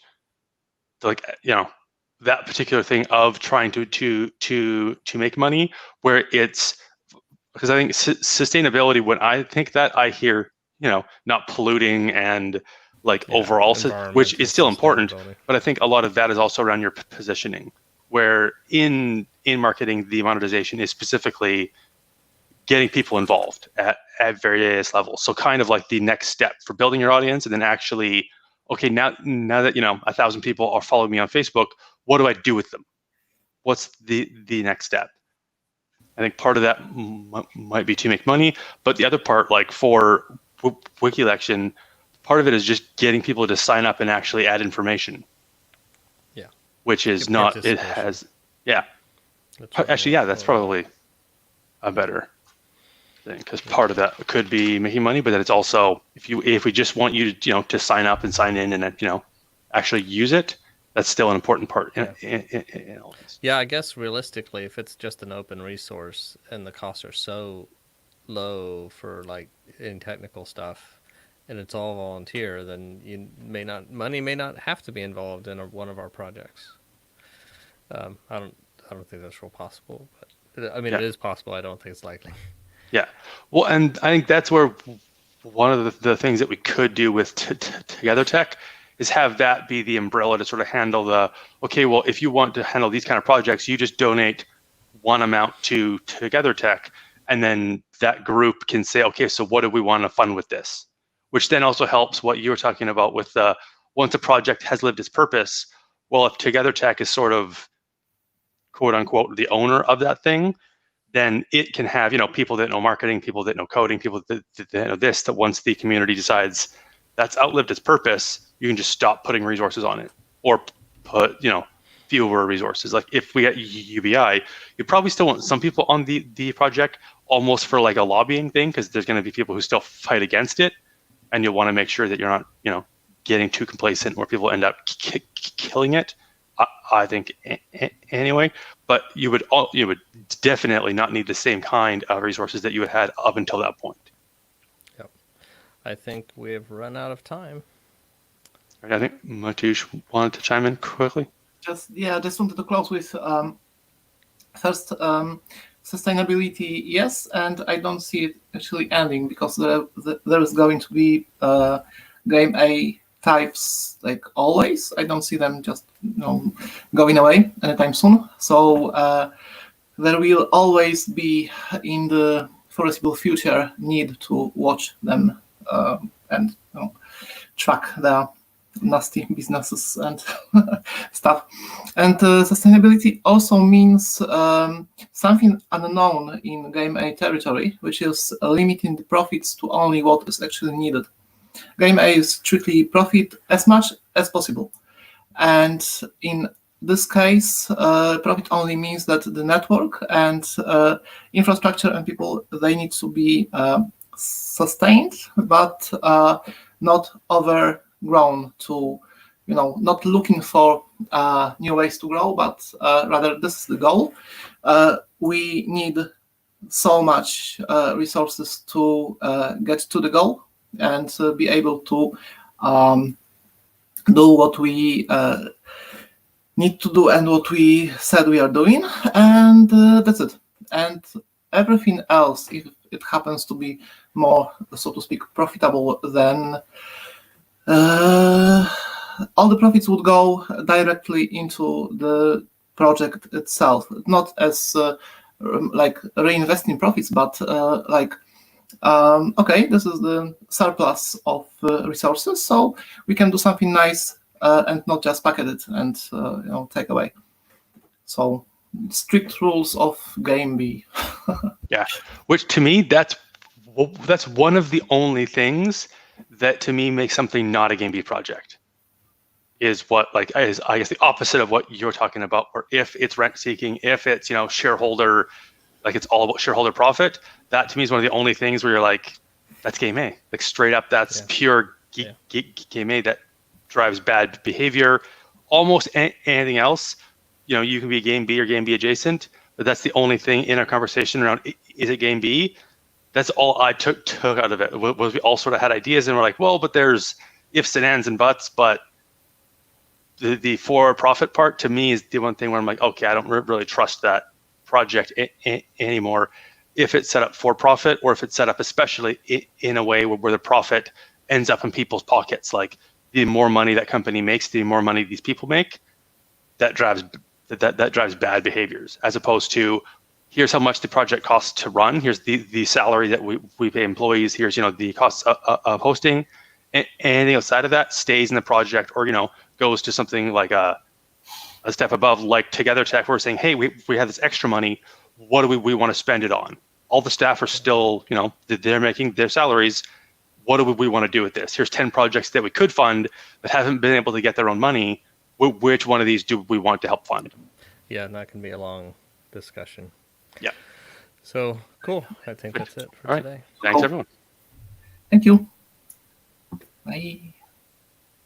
that particular thing of trying to make money, where it's, because I think sustainability, when I think that, I hear, not polluting and overall, which is still important, but I think a lot of that is also around your positioning, where in marketing, the monetization is specifically getting people involved at various levels. So kind of like the next step for building your audience, and then actually, okay, now that 1,000 people are following me on Facebook, what do I do with them? What's the next step? I think part of that might be to make money, but the other part, like for Wiki Election, part of it is just getting people to sign up and actually add information. Yeah. Which is not, it has, actually, that's probably a better thing, because part of that could be making money, but then it's also, if we just want you to, to sign up and sign in and, actually use it, that's still an important part in all this. Yeah, I guess realistically, if it's just an open resource and the costs are so low for in technical stuff, and it's all volunteer, then money may not have to be involved in one of our projects. I don't think that's real possible, but I mean, it is possible. I don't think it's likely. Yeah, well, and I think that's where one of the things that we could do with Together Tech is have that be the umbrella to sort of handle if you want to handle these kind of projects, you just donate one amount to Together Tech, and then that group can say, okay, so what do we want to fund with this? Which then also helps what you were talking about with once a project has lived its purpose, well, if Together Tech is sort of, quote unquote, the owner of that thing, then it can have, people that know marketing, people that know coding, people that know this, that once the community decides that's outlived its purpose, you can just stop putting resources on it, or put, fewer resources. Like if we get UBI, you probably still want some people on the project, almost for like a lobbying thing, because there's going to be people who still fight against it, and you'll want to make sure that you're not, getting too complacent where people end up killing it. I think anyway, but you would definitely not need the same kind of resources that you had up until that point. Yep. I think we have run out of time. I think Mateusz wanted to chime in quickly. Just wanted to close with first sustainability, yes, and I don't see it actually ending, because there is going to be game A types like always. I don't see them just going away anytime soon. So there will always be in the foreseeable future need to watch them and track their nasty businesses and stuff. And sustainability also means something unknown in game A territory, which is limiting the profits to only what is actually needed. Game A is strictly profit as much as possible. And in this case, profit only means that the network and infrastructure and people, they need to be sustained, but not overgrown to, not looking for new ways to grow, but rather this is the goal. We need so much resources to get to the goal and be able to do what we need to do and what we said we are doing, and that's it. And everything else, if it happens to be more, so to speak, profitable, then all the profits would go directly into the project itself, not as like reinvesting profits, but okay, this is the surplus of resources, so we can do something nice and not just packet it and take away. So strict rules of game B. Yeah, which to me, that's one of the only things that to me makes something not a game B project. Is what is I guess the opposite of what you're talking about, or if it's rent seeking, if it's shareholder, like it's all about shareholder profit. That to me is one of the only things where you're like, that's game A, like straight up, that's pure game A that drives bad behavior. Almost anything else, you can be game B or game B adjacent, but that's the only thing in our conversation around, is it game B? That's all I took out of it, was we all sort of had ideas and we're like, well, but there's ifs and ands and buts, but the for profit part to me is the one thing where I'm like, okay, I don't really trust that project anymore if it's set up for profit, or if it's set up especially in a way where the profit ends up in people's pockets. Like, the more money that company makes, the more money these people make, that drives bad behaviors, as opposed to, here's how much the project costs to run, here's the salary that we pay employees, here's the costs of hosting. Anything outside of that stays in the project, or goes to something like a step above, like Together Tech. We're saying, hey, we have this extra money, what do we want to spend it on? All the staff are still, they're making their salaries. What do we want to do with this? Here's 10 projects that we could fund that haven't been able to get their own money. Which one of these do we want to help fund? Yeah, and that can be a long discussion. Yeah. So, cool. I think that's it for today. Thanks, everyone. Thank you. Bye.